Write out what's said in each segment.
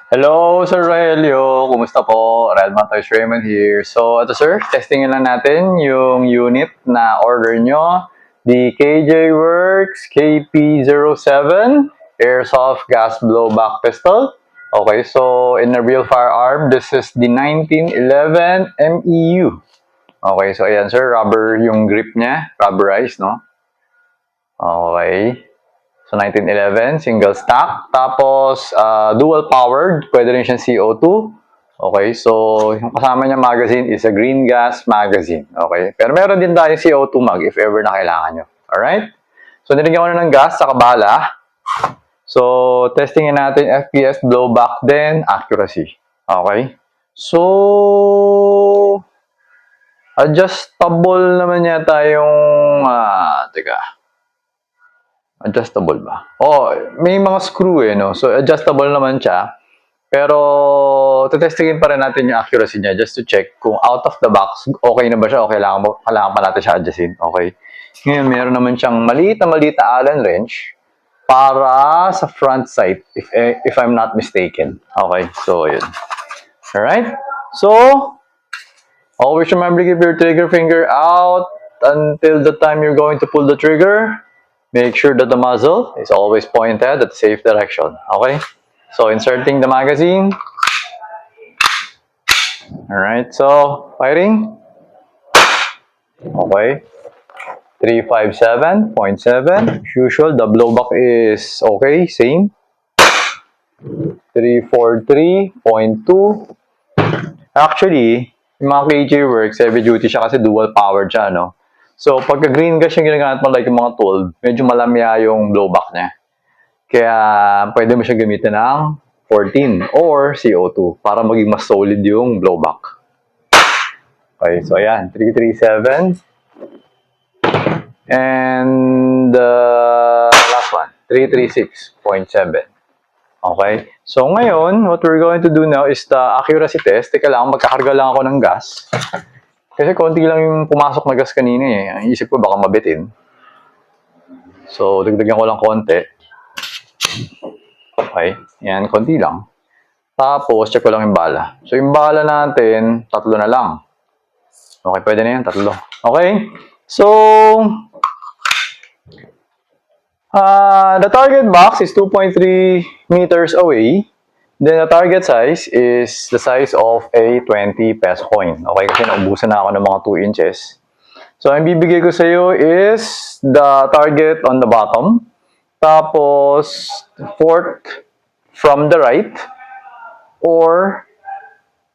Hello, Sir Rogelio. Kumusta po? Realman Toys Raymond here. So, ito sir, testingin lang natin yung unit na order nyo. The KJ Works KP07 Airsoft Gas Blowback Pistol. Okay, so in a real firearm, this is the 1911 MEU. Okay, so ayan sir, rubber yung grip niya. Rubberized, no? Okay. So, 1911, single stack. Tapos, dual powered. Pwede rin siyang CO2. Okay, so, yung kasama niya magazine is a green gas magazine. Okay, pero meron din tayo CO2 mag if ever na kailangan nyo. Alright? So, nilagyan ko na ng gas sa kabala. So, testingin natin FPS, blowback, then accuracy. Okay? So, adjustable naman yata yung, teka. Adjustable ba? Oh, may mga screw no? So, adjustable naman siya. Pero, tetestingin pa rin natin yung accuracy niya just to check kung out of the box, okay na ba siya o kailangan pa natin siya adjustin. Okay. Ngayon, meron naman siyang maliit na Allen wrench para sa front sight, if I'm not mistaken. Okay. So, yun. Alright. So, always remember to keep your trigger finger out until the time you're going to pull the trigger. Make sure that the muzzle is always pointed at the safe direction. Okay? So, inserting the magazine. Alright, so, firing. Okay. 357.7. Usual, the blowback is okay, same. 343.2. Actually, yung mga KJ Works, heavy duty siya kasi dual powered siya, no? So, pagka green gas yung ginagamit mo like yung mga 12, medyo malamya yung blowback niya. Kaya, pwede mo siya gamitin ng 14 or CO2 para maging mas solid yung blowback. Okay, so ayan, 337. And last one, 336.7. Okay, so ngayon, what we're going to do now is the accuracy test. Teka lang, magkakarga lang ako ng gas. Kasi konti lang yung pumasok na gas kanina eh. Ang isip ko baka mabitin. So, dagdagan ko lang konti. Okay, yan, konti lang. Tapos, check ko lang yung bala. So, yung bala natin, 3 na lang. Okay, pwede na yan, 3. Okay, so, the target box is 2.3 meters away. Then, the target size is the size of a 20 peso coin. Okay, kasi naubusan na ako ng mga 2 inches. So, ang bibigay ko sa iyo is the target on the bottom. Tapos, fourth from the right. Or,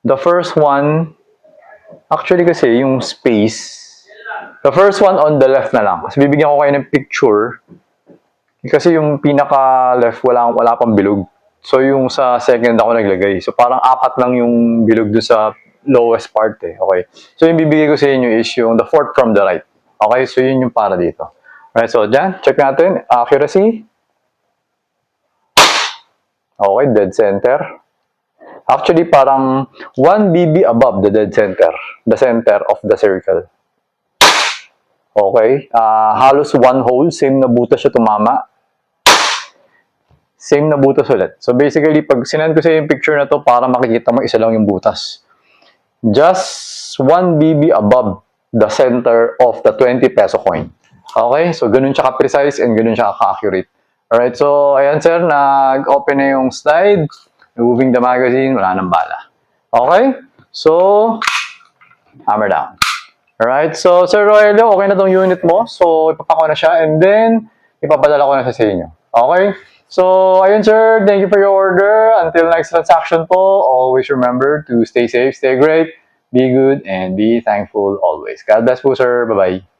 the first one, actually kasi yung space, the first one on the left na lang. Kasi bibigyan ko kayo ng picture. Kasi yung pinaka-left, wala pang bilog. So, yung sa second ako naglagay. So, parang 4 lang yung bilog doon sa lowest part eh. Okay. So, yung bibigay ko sa inyo is yung the fourth from the right. Okay. So, yun yung para dito. Alright. So, dyan. Check natin. Accuracy. Okay. Dead center. Actually, parang 1 BB above the dead center. The center of the circle. Okay. Halos 1 hole. Same na butas siya tumama. Same na butas ulit. So basically, pag sinend ko sa yung picture na to para makikita mo isa lang yung butas. Just 1 BB above the center of the 20 peso coin. Okay? So ganun siya ka-precise and ganun siya ka-accurate. Alright, so ayan sir, nag-open na yung slide. Removing the magazine, wala nang bala. Okay? So, hammer down. Alright, so Sir Rogelio, okay na tong unit mo. So, ipapako na siya and then, ipapadala ko na siya sa inyo. Okay? So, ayun sir, thank you for your order. Until next transaction po, always remember to stay safe, stay great, be good, and be thankful always. God bless po sir. Bye-bye.